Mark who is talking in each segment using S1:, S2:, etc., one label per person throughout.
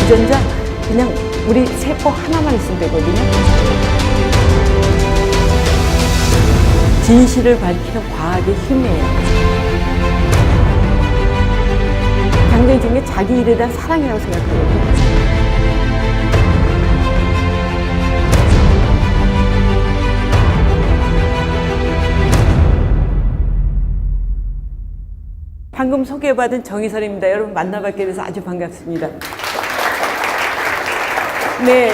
S1: 유전자 그냥 우리 세포 하나만 있으면 되거든요. 진실을 밝히는 과학의 힘이에요. 강제적인 게 자기 일에 대한 사랑이라고 생각하거든요. 방금 소개받은 정희설입니다. 여러분 만나뵙게 돼서 아주 반갑습니다. 네,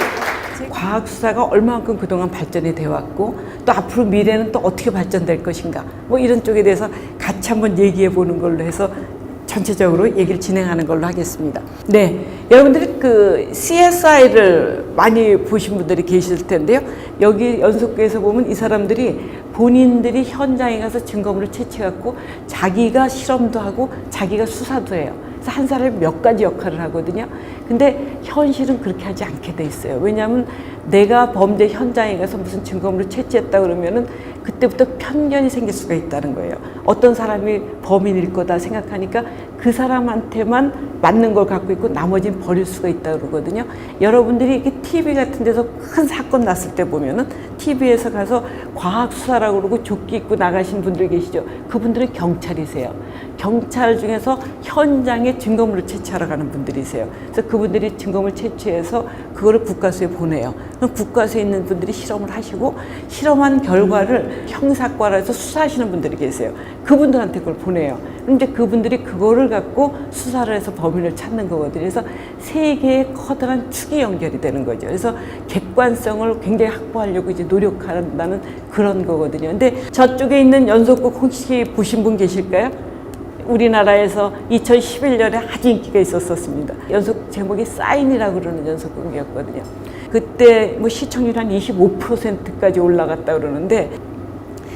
S1: 과학 수사가 얼마만큼 그동안 발전이 되어 왔고 또 앞으로 미래는 또 어떻게 발전될 것인가 뭐 이런 쪽에 대해서 같이 한번 얘기해 보는 걸로 해서 전체적으로 얘기를 진행하는 걸로 하겠습니다. 네, 여러분들이 그 CSI를 많이 보신 분들이 계실 텐데요. 여기 연속구에서 보면 이 사람들이 본인들이 현장에 가서 증거물을 채취해갖고 자기가 실험도 하고 자기가 수사도 해요. 그래서 한 사람이 몇 가지 역할을 하거든요. 근데 현실은 그렇게 하지 않게 돼 있어요. 왜냐하면 내가 범죄 현장에 가서 무슨 증거물을 채취했다 그러면은 그때부터 편견이 생길 수가 있다는 거예요. 어떤 사람이 범인일 거다 생각하니까 그 사람한테만 맞는 걸 갖고 있고 나머지는 버릴 수가 있다 그러거든요. 여러분들이 이렇게 TV 같은 데서 큰 사건 났을 때 보면은 TV에서 가서 과학 수사라고 그러고 조끼 입고 나가신 분들 계시죠. 그분들은 경찰이세요. 경찰 중에서 현장에 증거물을 채취하러 가는 분들이세요. 그래서 그분들이 증거물 채취해서 그거를 국과수에 보내요. 그럼 국과수에 있는 분들이 실험을 하시고 실험한 결과를 형사과라서 수사하시는 분들이 계세요. 그분들한테 그걸 보내요. 그럼 이제 그분들이 그거를 갖고 수사를 해서 범인을 찾는 거거든요. 그래서 세 개의 커다란 축이 연결이 되는 거죠. 그래서 객관성을 굉장히 확보하려고 이제 노력한다는 그런 거거든요. 근데 저쪽에 있는 연속극 혹시 보신 분 계실까요? 우리나라에서 2011년에 아주 인기가 있었습니다. 연속 제목이 사인이라고 그러는 연속극이었거든요. 그때 뭐 시청률 한 25%까지 올라갔다 그러는데,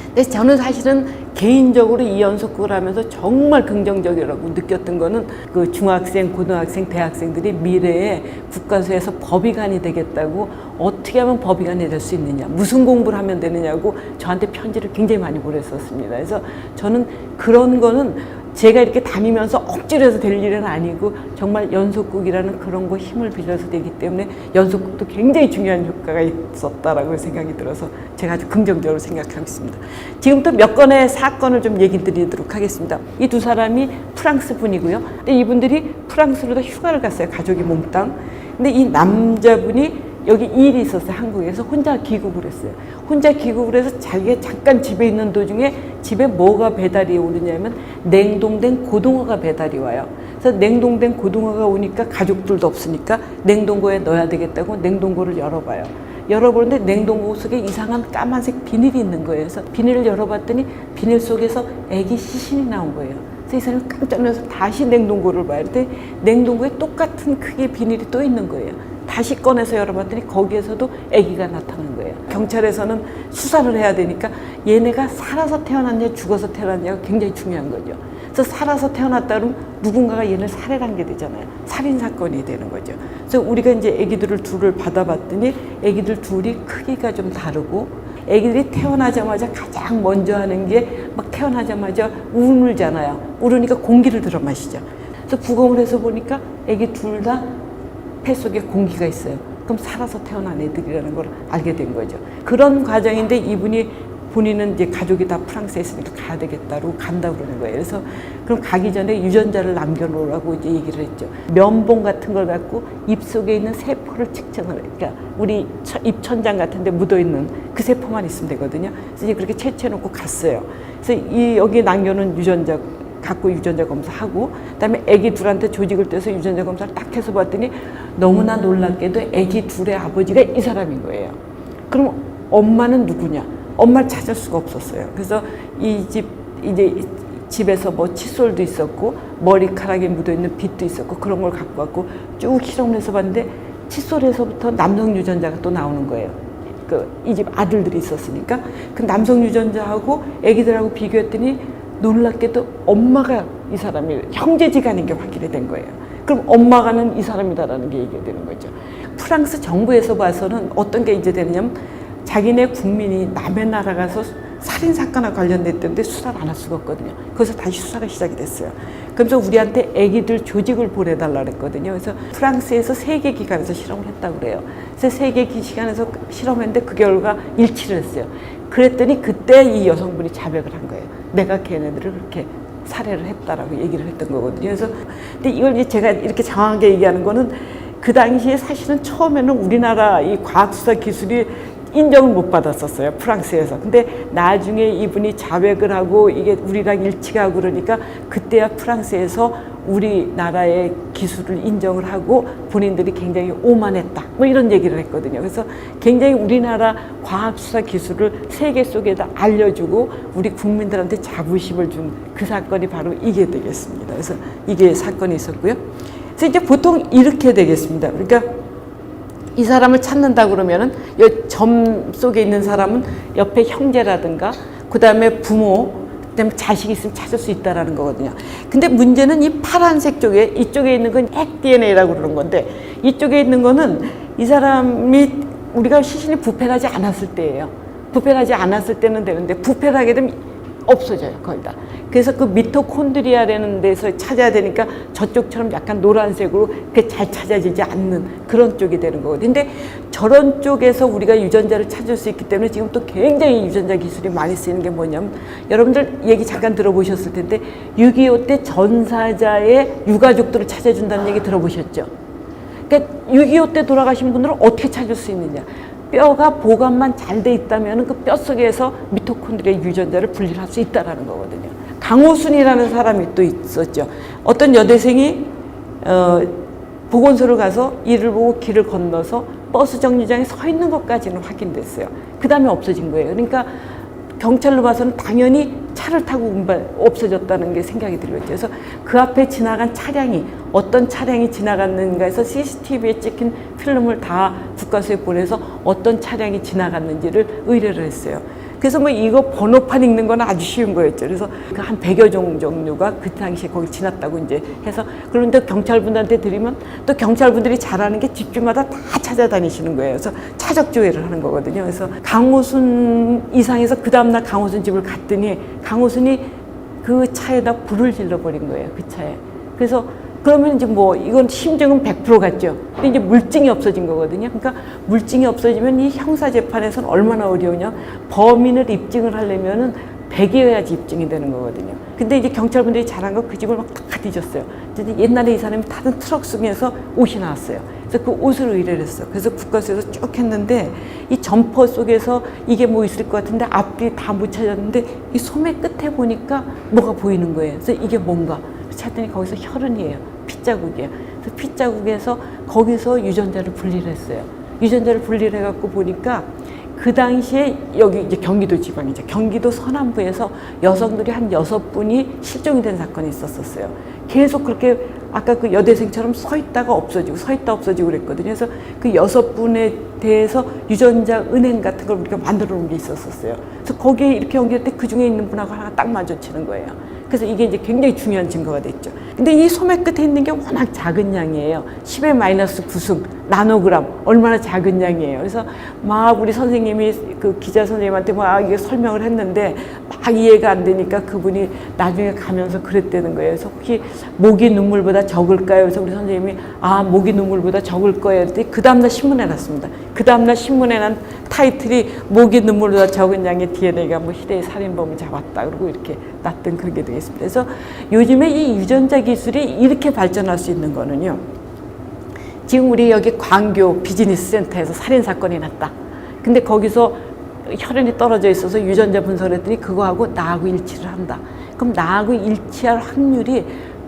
S1: 근데 저는 사실은 개인적으로 이 연속극을 하면서 정말 긍정적이라고 느꼈던 거는 그 중학생, 고등학생, 대학생들이 미래에 국가수에서 법의관이 되겠다고 어떻게 하면 법의관이 될 수 있느냐, 무슨 공부를 하면 되느냐고 저한테 편지를 굉장히 많이 보냈었습니다. 그래서 저는 그런 거는 제가 이렇게 다니면서 억지로 해서 될 일은 아니고 정말 연속극이라는 그런 거 힘을 빌려서 되기 때문에 연속극도 굉장히 중요한 효과가 있었다라고 생각이 들어서 제가 아주 긍정적으로 생각하고 있습니다. 지금부터 몇 건의 사건을 좀 얘기 드리도록 하겠습니다. 이 두 사람이 프랑스 분이고요. 근데 이분들이 프랑스로도 휴가를 갔어요. 가족이 몽땅. 근데 이 남자분이 여기 일이 있었어요. 한국에서 혼자 귀국을 했어요. 혼자 귀국을 해서 자기가 잠깐 집에 있는 도중에 집에 뭐가 배달이 오느냐면 냉동된 고등어가 배달이 와요. 그래서 냉동된 고등어가 오니까 가족들도 없으니까 냉동고에 넣어야 되겠다고 냉동고를 열어봐요. 열어보는데 냉동고 속에 이상한 까만색 비닐이 있는 거예요. 그래서 비닐을 열어봤더니 비닐 속에서 애기 시신이 나온 거예요. 그래서 이 사람이 깜짝 놀라서 다시 냉동고를 봐요. 근데 냉동고에 똑같은 크기의 비닐이 또 있는 거예요. 다시 꺼내서 열어봤더니 거기에서도 아기가 나타난 거예요. 경찰에서는 수사를 해야 되니까 얘네가 살아서 태어났냐 죽어서 태어났냐가 굉장히 중요한 거죠. 그래서 살아서 태어났다 그러면 누군가가 얘를 살해를 한 게 되잖아요. 살인사건이 되는 거죠. 그래서 우리가 이제 아기들을 둘을 받아봤더니 아기들 둘이 크기가 좀 다르고 아기들이 태어나자마자 가장 먼저 하는 게 막 태어나자마자 울잖아요. 울으니까 공기를 들어 마시죠. 그래서 부검을 해서 보니까 아기 둘 다 폐 속에 공기가 있어요. 그럼 살아서 태어난 애들이라는 걸 알게 된 거죠. 그런 과정인데 이분이 본인은 이제 가족이 다 프랑스에 있으니까 가야 되겠다고 간다 그러는 거예요. 그래서 그럼 가기 전에 유전자를 남겨놓으라고 이제 얘기를 했죠. 면봉 같은 걸 갖고 입 속에 있는 세포를 측정을, 그러니까 우리 입천장 같은 데 묻어있는 그 세포만 있으면 되거든요. 그래서 이제 그렇게 채취해놓고 갔어요. 그래서 여기 남겨놓은 유전자 갖고 유전자 검사하고 그다음에 아기 둘한테 조직을 떼서 유전자 검사를 딱 해서 봤더니 너무나 놀랍게도 아기 둘의 아버지가 이 사람인 거예요. 그럼 엄마는 누구냐? 엄마를 찾을 수가 없었어요. 그래서 이제 집에서 뭐 칫솔도 있었고 머리카락에 묻어있는 빗도 있었고 그런 걸 갖고 왔고 쭉 실험을 해서 봤는데 칫솔에서부터 남성 유전자가 또 나오는 거예요. 이 집 아들들이 있었으니까 그 남성 유전자하고 아기들하고 비교했더니 놀랍게도 엄마가 이 사람이 형제지간인 게 확인이 된 거예요. 그럼 엄마가는 이 사람이다라는 게 얘기가 되는 거죠. 프랑스 정부에서 봐서는 어떤 게 이제 되느냐면 자기네 국민이 남의 나라 가서 살인 사건과 관련됐던데 수사를 안 할 수가 없거든요. 거기서 다시 수사가 시작이 됐어요. 그래서 우리한테 애기들 조직을 보내달라 그랬거든요. 그래서 프랑스에서 3개 기관에서 실험을 했다고 그래요. 그래서 3개 기관에서 실험했는데 그 결과 일치를 했어요. 그랬더니 그때 이 여성분이 자백을 한 거예요. 내가 걔네들을 그렇게 살해를 했다라고 얘기를 했던 거거든요. 그래서 근데 이걸 이제 제가 이렇게 장황하게 얘기하는 거는 그 당시에 사실은 처음에는 우리나라 이 과학수사 기술이 인정을 못 받았었어요, 프랑스에서. 근데 나중에 이분이 자백을 하고 이게 우리랑 일치가 하고 그러니까 그때야 프랑스에서 우리나라의 기술을 인정을 하고 본인들이 굉장히 오만했다, 뭐 이런 얘기를 했거든요. 그래서 굉장히 우리나라 과학수사 기술을 세계 속에다 알려주고 우리 국민들한테 자부심을 준 그 사건이 바로 이게 되겠습니다. 그래서 이게 사건이 있었고요. 그래서 이제 보통 이렇게 되겠습니다. 그러니까 이 사람을 찾는다 그러면은 이 점 속에 있는 사람은 옆에 형제라든가 그 다음에 부모, 그 다음에 자식이 있으면 찾을 수 있다라는 거거든요. 근데 문제는 이 파란색 쪽에, 이쪽에 있는 건 핵 DNA라고 그러는 건데 이쪽에 있는 거는 이 사람이 우리가 시신이 부패하지 않았을 때예요. 부패하지 않았을 때는 되는데 부패하게 되면 없어져요, 거의 다. 그래서 그 미토콘드리아라는 데서 찾아야 되니까 저쪽처럼 약간 노란색으로 그렇게 잘 찾아지지 않는 그런 쪽이 되는 거거든요. 근데 저런 쪽에서 우리가 유전자를 찾을 수 있기 때문에 지금 또 굉장히 유전자 기술이 많이 쓰이는 게 뭐냐면 여러분들 얘기 잠깐 들어보셨을 텐데 6.25 때 전사자의 유가족들을 찾아준다는 얘기 들어보셨죠? 그러니까 6.25 때 돌아가신 분들은 어떻게 찾을 수 있느냐? 뼈가 보관만 잘 돼 있다면 그 뼈 속에서 미토콘드리아 유전자를 분리할 수 있다라는 거거든요. 강호순이라는 사람이 또 있었죠. 어떤 여대생이 보건소를 가서 이를 보고 길을 건너서 버스 정류장에 서 있는 것까지는 확인됐어요. 그 다음에 없어진 거예요. 그러니까 경찰로 봐서는 당연히 차를 타고 없어졌다는 게 생각이 들겠죠. 그래서 그 앞에 지나간 차량이 어떤 차량이 지나갔는가 해서 CCTV에 찍힌 필름을 다 국가수에 보내서 어떤 차량이 지나갔는지를 의뢰를 했어요. 그래서 뭐 이거 번호판 읽는 건 아주 쉬운 거였죠. 그래서 그 한 100여 종 종류가 그 당시에 거기 지났다고 이제 해서 그런데 경찰분들한테 드리면 또 경찰분들이 잘하는 게 집집마다 다 찾아다니시는 거예요. 그래서 차적 조회를 하는 거거든요. 그래서 강호순 이상해서 그 다음날 강호순 집을 갔더니 강호순이 그 차에다 불을 질러버린 거예요. 그 차에. 그래서 그러면 이제 뭐 이건 심증은 100% 같죠. 근데 이제 물증이 없어진 거거든요. 그러니까 물증이 없어지면 이 형사 재판에서는 얼마나 어려우냐. 범인을 입증을 하려면은 100이어야지 입증이 되는 거거든요. 근데 이제 경찰분들이 잘한 거 그 집을 막 다 뒤졌어요. 근데 옛날에 이 사람이 타던 트럭 속에서 옷이 나왔어요. 그래서 그 옷을 의뢰를 했어요. 그래서 국가수에서 쭉 했는데 이 점퍼 속에서 이게 뭐 있을 것 같은데 앞뒤 다 못 찾았는데 이 소매 끝에 보니까 뭐가 보이는 거예요. 그래서 이게 뭔가 찾더니 거기서 혈흔이에요. 핏자국이에요. 그래서 핏자국에서 거기서 유전자를 분리를 했어요. 유전자를 분리를 해갖고 보니까 그 당시에 여기 이제 경기도 지방이죠. 경기도 서남부에서 여성들이 한 6분이 실종이 된 사건이 있었어요. 계속 그렇게 아까 그 여대생처럼 서 있다가 없어지고 서 있다 없어지고 그랬거든요. 그래서 그 6분에 대해서 유전자 은행 같은 걸 우리가 만들어 놓은 게 있었어요. 그래서 거기에 이렇게 연결할 때 그 중에 있는 분하고 하나가 딱 마주치는 거예요. 그래서 이게 이제 굉장히 중요한 증거가 됐죠. 근데 이 소매 끝에 있는 게 워낙 작은 양이에요. 10의 마이너스 9승, 나노그램, 얼마나 작은 양이에요. 그래서 막 우리 선생님이 그 기자 선생님한테 막 이게 설명을 했는데 막 이해가 안 되니까 그분이 나중에 가면서 그랬다는 거예요. 그래서 혹시 목이 눈물보다 적을까요? 그래서 우리 선생님이 목이 눈물보다 적을 거예요. 그랬더니 그 다음날 신문에 났습니다. 그 다음날 신문에 난 타이틀이 목이 눈물보다 적은 양의 DNA가 뭐 희대의 살인범을 잡았다. 그리고 이렇게 났던 그런 게 되겠습니다. 그래서 요즘에 이 유전자 기술이 이렇게 발전할 수 있는 거는요. 지금 우리 여기 광교 비즈니스 센터에서 살인 사건이 났다. 근데 거기서 혈흔이 떨어져 있어서 유전자 분석을 했더니 그거하고 나하고 일치를 한다. 그럼 나하고 일치할 확률이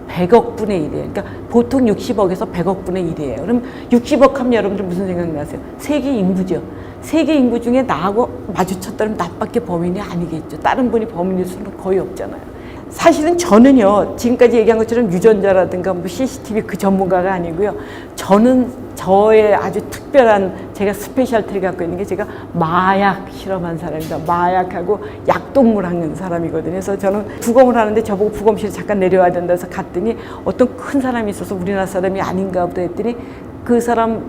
S1: 100억 분의 1이에요. 그러니까 보통 60억에서 100억 분의 1이에요. 그럼 60억 하면 여러분들 무슨 생각나세요? 세계 인구죠. 세계 인구 중에 나하고 마주쳤다면 나밖에 범인이 아니겠죠. 다른 분이 범인일 수는 거의 없잖아요. 사실은 저는요, 지금까지 얘기한 것처럼 유전자라든가 뭐 CCTV 그 전문가가 아니고요. 저는 저의 아주 특별한 제가 스페셜티를 갖고 있는 게 제가 마약 실험한 사람입니다. 마약하고 약동물 하는 사람이거든요. 그래서 저는 부검을 하는데 저보고 부검실에 잠깐 내려와야 된다 해서 갔더니 어떤 큰 사람이 있어서 우리나라 사람이 아닌가 보다 했더니 그 사람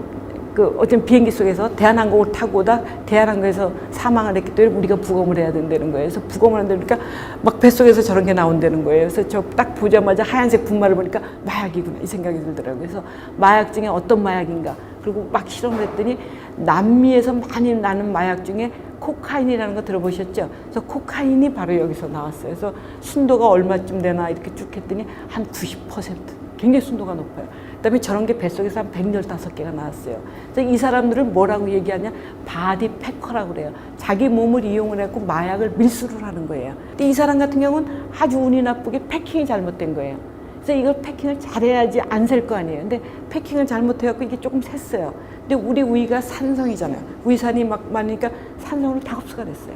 S1: 그 어떤 비행기 속에서 대한항공을 타고 오다 대한항공에서 사망을 했기 때문에 우리가 부검을 해야 된다는 거예요. 그래서 부검을 한다니까 막 뱃속에서 저런 게 나온다는 거예요. 그래서 저 딱 보자마자 하얀색 분말을 보니까 마약이구나 이 생각이 들더라고요. 그래서 마약 중에 어떤 마약인가 그리고 막 실험을 했더니 남미에서 많이 나는 마약 중에 코카인이라는 거 들어보셨죠? 그래서 코카인이 바로 여기서 나왔어요. 그래서 순도가 얼마쯤 되나 이렇게 쭉 했더니 한 90%. 굉장히 순도가 높아요. 그다음에 저런 게 뱃속에서 한 115개가 나왔어요. 그래서 이 사람들을 뭐라고 얘기하냐? 바디 패커라고 그래요. 자기 몸을 이용을 해서 마약을 밀수를 하는 거예요. 근데 이 사람 같은 경우는 아주 운이 나쁘게 패킹이 잘못된 거예요. 그래서 이걸 패킹을 잘해야지 안 셀 거 아니에요. 근데 패킹을 잘못해갖고 이게 조금 샜어요. 근데 우리 우이가 산성이잖아요. 우이산이 막 많으니까 산성으로 다 흡수가 됐어요.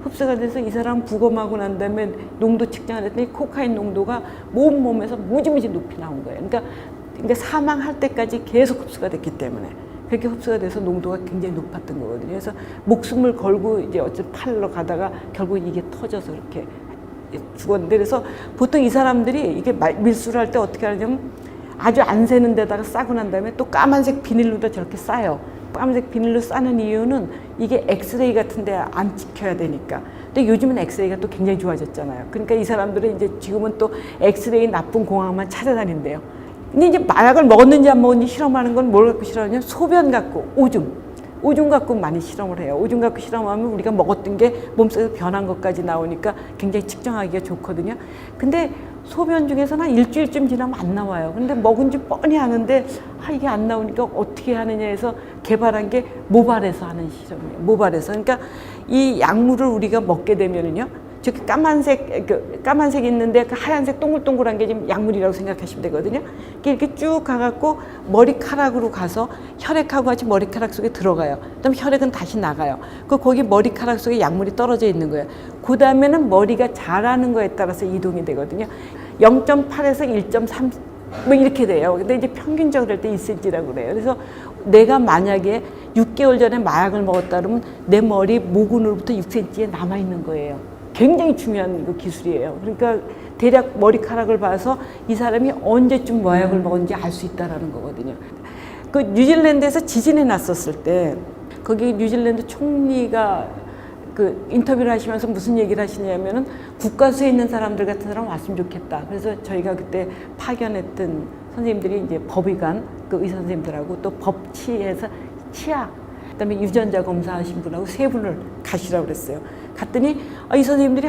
S1: 흡수가 돼서 이 사람 부검하고 난 다음에 농도 측정을 했더니 코카인 농도가 몸에서 무지무지 높이 나온 거예요. 그러니까 사망할 때까지 계속 흡수가 됐기 때문에 그렇게 흡수가 돼서 농도가 굉장히 높았던 거거든요. 그래서 목숨을 걸고 이제 어쨌든 팔러 가다가 결국 이게 터져서 그렇게 죽었는데 그래서 보통 이 사람들이 이게 밀수를 할 때 어떻게 하냐면 아주 안 새는 데다가 싸고 난 다음에 또 까만색 비닐로도 저렇게 싸요. 까만색 비닐로 싸는 이유는 이게 엑스레이 같은 데 안 찍혀야 되니까. 근데 요즘은 엑스레이가 또 굉장히 좋아졌잖아요. 그러니까 이 사람들은 이제 지금은 또 엑스레이 나쁜 공항만 찾아다닌대요. 근데 이제 마약을 먹었는지 안 먹었는지 실험하는 건 뭘 갖고 실험하냐면 소변 갖고 오줌 갖고 많이 실험을 해요. 오줌 갖고 실험하면 우리가 먹었던 게 몸속에서 변한 것까지 나오니까 굉장히 측정하기가 좋거든요. 근데 소변 중에서는 한 일주일쯤 지나면 안 나와요. 근데 먹은지 뻔히 아는데 이게 안 나오니까 어떻게 하느냐 해서 개발한 게 모발에서 하는 실험이에요. 모발에서. 그러니까 이 약물을 우리가 먹게 되면은요. 저기 까만색 있는데 그 하얀색 동글동글한 게 지금 약물이라고 생각하시면 되거든요. 이렇게 쭉 가갖고 머리카락으로 가서 혈액하고 같이 머리카락 속에 들어가요. 그다음 혈액은 다시 나가요. 거기 머리카락 속에 약물이 떨어져 있는 거예요. 그 다음에는 머리가 자라는 거에 따라서 이동이 되거든요. 0.8에서 1.3 뭐 이렇게 돼요. 근데 이제 평균적으로 할 때 1cm라고 그래요. 그래서 내가 만약에 6개월 전에 마약을 먹었다 그러면 내 머리 모근으로부터 6cm에 남아 있는 거예요. 굉장히 중요한 기술이에요. 그러니까 대략 머리카락을 봐서 이 사람이 언제쯤 마약을 먹었는지 알 수 있다라는 거거든요. 그 뉴질랜드에서 지진이 났었을 때 거기 뉴질랜드 총리가 그 인터뷰를 하시면서 무슨 얘기를 하시냐면은 국가수에 있는 사람들 같은 사람 왔으면 좋겠다. 그래서 저희가 그때 파견했던 선생님들이 이제 법의관 그 의사 선생님들하고 또 법치에서 치아 그다음에 유전자 검사하신 분하고 세 분을 가시라고 그랬어요. 갔더니 이 선생님들이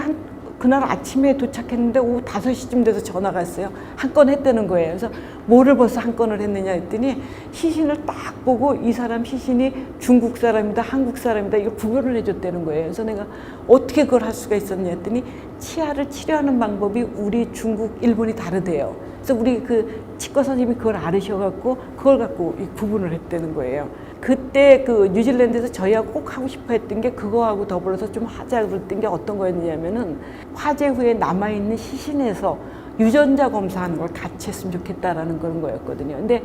S1: 그날 아침에 도착했는데 오후 5시쯤 돼서 전화가 왔어요. 한 건 했다는 거예요. 그래서 뭐를 벌써 한 건을 했느냐 했더니 시신을 딱 보고 이 사람 시신이 중국 사람이다 한국 사람이다 이걸 구별을 해줬다는 거예요. 그래서 내가 어떻게 그걸 할 수가 있었냐 했더니 치아를 치료하는 방법이 우리 중국 일본이 다르대요. 그래서 우리 그 치과 선생님이 그걸 알으셔갖고 그걸 갖고 구분을 했다는 거예요. 그때 그 뉴질랜드에서 저희하고 꼭 하고 싶어 했던 게 그거하고 더불어서 좀 하자 그랬던 게 어떤 거였냐면은 화재 후에 남아있는 시신에서 유전자 검사하는 걸 같이 했으면 좋겠다라는 그런 거였거든요. 근데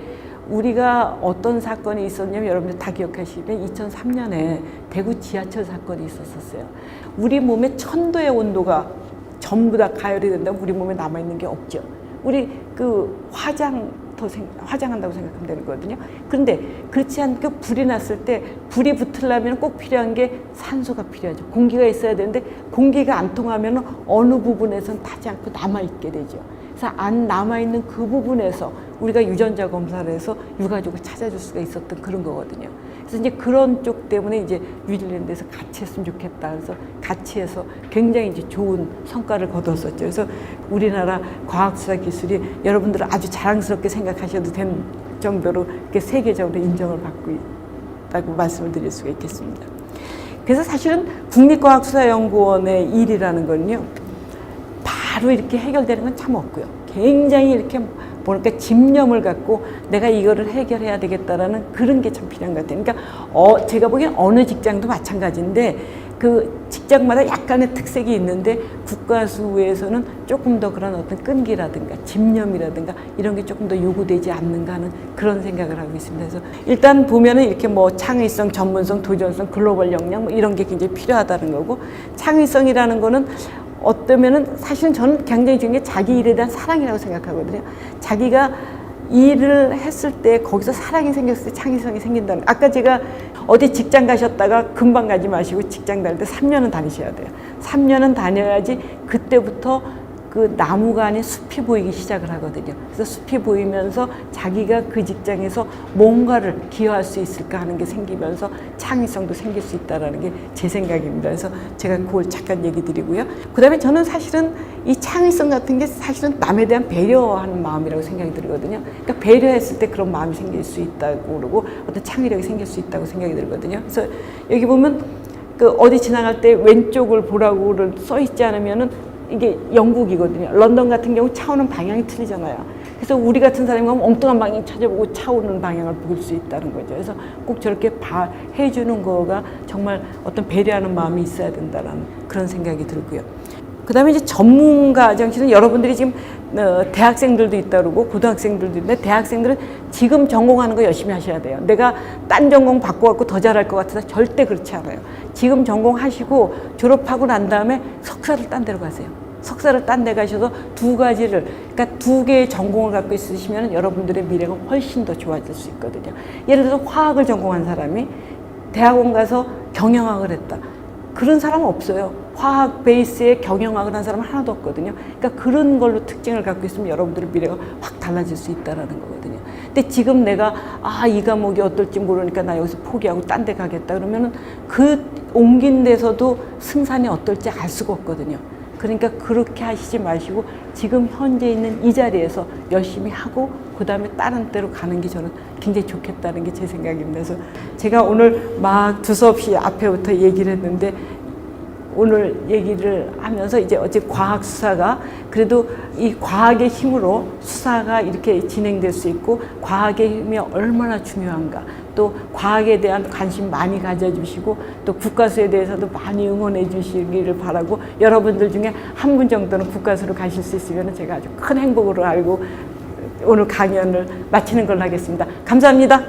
S1: 우리가 어떤 사건이 있었냐면 여러분들 다 기억하시면 2003년에 대구 지하철 사건이 있었어요. 우리 몸의 1000도의 온도가 전부 다 가열이 된다면 우리 몸에 남아있는 게 없죠. 우리 그 화장한다고 생각하면 되는 거거든요. 그런데 그렇지 않고 불이 났을 때 불이 붙으려면 꼭 필요한 게 산소가 필요하죠. 공기가 있어야 되는데 공기가 안 통하면 어느 부분에선 타지 않고 남아있게 되죠. 그래서 안 남아있는 그 부분에서 우리가 유전자 검사를 해서 유가족을 찾아줄 수가 있었던 그런 거거든요. 그래서 이제 그런 쪽 때문에 이제 뉴질랜드에서 같이 했으면 좋겠다. 그래서 같이 해서 굉장히 이제 좋은 성과를 거뒀었죠. 그래서 우리나라 과학수사 기술이 여러분들은 아주 자랑스럽게 생각하셔도 된 정도로 이렇게 세계적으로 인정을 받고 있다고 말씀을 드릴 수가 있겠습니다. 그래서 사실은 국립과학수사연구원의 일이라는 건요, 바로 이렇게 해결되는 건 참 없고요. 굉장히 이렇게 뭐랄까 집념을 갖고 내가 이거를 해결해야 되겠다라는 그런 게 참 필요한 것 같아요. 그러니까 제가 보기엔 어느 직장도 마찬가지인데 그 직장마다 약간의 특색이 있는데 국가수에서는 조금 더 그런 어떤 끈기라든가 집념이라든가 이런 게 조금 더 요구되지 않는가 하는 그런 생각을 하고 있습니다. 그래서 일단 보면은 이렇게 뭐 창의성, 전문성, 도전성, 글로벌 역량 뭐 이런 게 굉장히 필요하다는 거고, 창의성이라는 거는 어떠면은 사실은 저는 굉장히 중요한 게 자기 일에 대한 사랑이라고 생각하거든요. 자기가 일을 했을 때 거기서 사랑이 생겼을 때 창의성이 생긴다는. 아까 제가 어디 직장 가셨다가 금방 가지 마시고 직장 다닐 때 3년은 다니셔야 돼요. 3년은 다녀야지 그때부터 그 나무가 아닌 숲이 보이기 시작을 하거든요. 그래서 숲이 보이면서 자기가 그 직장에서 뭔가를 기여할 수 있을까 하는 게 생기면서 창의성도 생길 수 있다는 게 제 생각입니다. 그래서 제가 그걸 잠깐 얘기 드리고요. 그 다음에 저는 사실은 이 창의성 같은 게 사실은 남에 대한 배려하는 마음이라고 생각이 들거든요. 그러니까 배려했을 때 그런 마음이 생길 수 있다고 그러고 어떤 창의력이 생길 수 있다고 생각이 들거든요. 그래서 여기 보면 그 어디 지나갈 때 왼쪽을 보라고 써 있지 않으면은 이게 영국이거든요. 런던 같은 경우 차 오는 방향이 틀리잖아요. 그래서 우리 같은 사람이 가면 엉뚱한 방향 찾아보고 차 오는 방향을 볼 수 있다는 거죠. 그래서 꼭 저렇게 해주는 거가 정말 어떤 배려하는 마음이 있어야 된다는 그런 생각이 들고요. 그 다음에 이제 전문가 정신은 여러분들이 지금 대학생들도 있다 그러고 고등학생들도 있는데 대학생들은 지금 전공하는 거 열심히 하셔야 돼요. 내가 딴 전공 바꿔갖고 더 잘할 것 같아서 절대 그렇지 않아요. 지금 전공하시고 졸업하고 난 다음에 석사를 딴 데로 가세요. 석사를 딴 데 가셔서 두 가지를, 그러니까 두 개의 전공을 갖고 있으시면 여러분들의 미래가 훨씬 더 좋아질 수 있거든요. 예를 들어서 화학을 전공한 사람이 대학원 가서 경영학을 했다. 그런 사람은 없어요. 화학 베이스의 경영학을 한 사람은 하나도 없거든요. 그러니까 그런 걸로 특징을 갖고 있으면 여러분들의 미래가 확 달라질 수 있다는 거거든요. 근데 지금 내가 이 과목이 어떨지 모르니까 나 여기서 포기하고 딴 데 가겠다 그러면은 그 옮긴 데서도 승산이 어떨지 알 수가 없거든요. 그러니까 그렇게 하시지 마시고 지금 현재 있는 이 자리에서 열심히 하고 그 다음에 다른 데로 가는 게 저는 굉장히 좋겠다는 게 제 생각입니다. 그래서 제가 오늘 막 두서없이 앞에부터 얘기를 했는데 오늘 얘기를 하면서 이제 어제 과학 수사가 그래도 이 과학의 힘으로 수사가 이렇게 진행될 수 있고 과학의 힘이 얼마나 중요한가, 또 과학에 대한 관심 많이 가져주시고 또 국가수에 대해서도 많이 응원해 주시기를 바라고, 여러분들 중에 한 분 정도는 국가수로 가실 수 있으면 제가 아주 큰 행복으로 알고 오늘 강연을 마치는 걸로 하겠습니다. 감사합니다.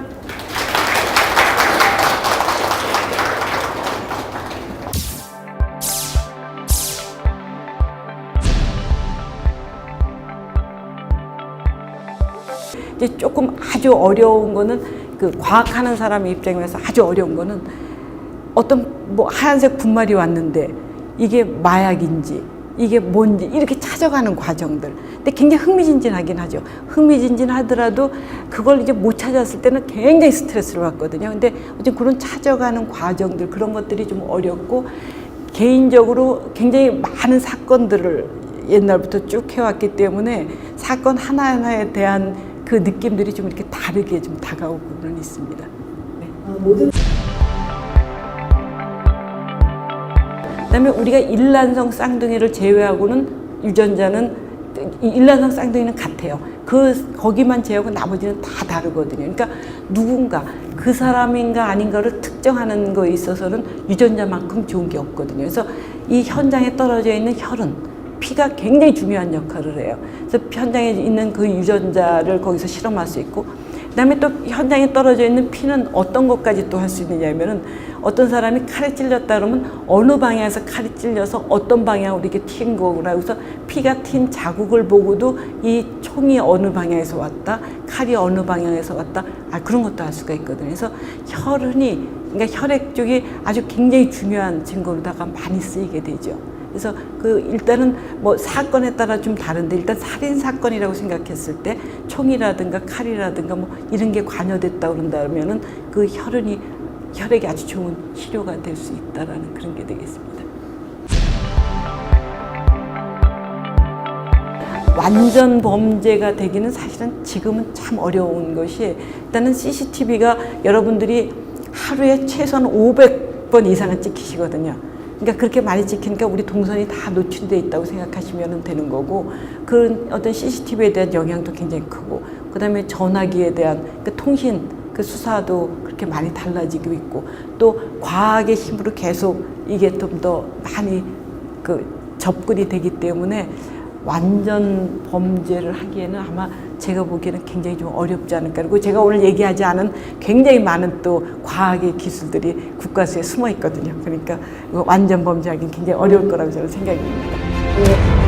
S1: 이제 조금 아주 어려운 거는 그 과학하는 사람의 입장에서 아주 어려운 거는 어떤 뭐 하얀색 분말이 왔는데 이게 마약인지 이게 뭔지 이렇게 찾아가는 과정들. 근데 굉장히 흥미진진하긴 하죠. 흥미진진하더라도 그걸 이제 못 찾았을 때는 굉장히 스트레스를 받거든요. 근데 어쨌든 그런 찾아가는 과정들, 그런 것들이 좀 어렵고, 개인적으로 굉장히 많은 사건들을 옛날부터 쭉 해왔기 때문에 사건 하나하나에 대한 그 느낌들이 좀 이렇게 다르게 좀 다가오고는 있습니다. 네. 그다음에 우리가 일란성 쌍둥이를 제외하고는 유전자는 일란성 쌍둥이는 같아요. 거기만 제외하고 나머지는 다 다르거든요. 그러니까 누군가 그 사람인가 아닌가를 특정하는 거에 있어서는 유전자만큼 좋은 게 없거든요. 그래서 이 현장에 떨어져 있는 혈흔, 피가 굉장히 중요한 역할을 해요. 그래서 현장에 있는 그 유전자를 거기서 실험할 수 있고, 그다음에 또 현장에 떨어져 있는 피는 어떤 것까지 또 할 수 있느냐면은 어떤 사람이 칼에 찔렸다 그러면 어느 방향에서 칼이 찔려서 어떤 방향으로 이렇게 튄 거구나. 그래서 피가 튄 자국을 보고도 이 총이 어느 방향에서 왔다, 칼이 어느 방향에서 왔다, 그런 것도 알 수가 있거든요. 그래서 혈흔이, 그러니까 혈액 쪽이 아주 굉장히 중요한 증거로다가 많이 쓰이게 되죠. 그래서 일단은 뭐 사건에 따라 좀 다른데, 일단 살인 사건이라고 생각했을 때 총이라든가 칼이라든가 뭐 이런 게 관여됐다 그런다면은 그 혈액이 아주 좋은 치료가 될 수 있다라는 그런 게 되겠습니다. 완전 범죄가 되기는 사실은 지금은 참 어려운 것이, 일단은 CCTV가 여러분들이 하루에 최소한 500번 이상은 찍히시거든요. 그러니까 그렇게 많이 찍히니까 우리 동선이 다 노출되어 있다고 생각하시면 되는 거고, 그런 어떤 CCTV에 대한 영향도 굉장히 크고, 그 다음에 전화기에 대한 그 통신, 그 수사도 그렇게 많이 달라지고 있고, 또 과학의 힘으로 계속 이게 좀 더 많이 접근이 되기 때문에 완전 범죄를 하기에는 아마 제가 보기에는 굉장히 좀 어렵지 않을까. 그리고 제가 오늘 얘기하지 않은 굉장히 많은 또 과학의 기술들이 국가수에 숨어 있거든요. 그러니까 완전 범죄하기는 굉장히 어려울 거라고 저는 생각이 듭니다.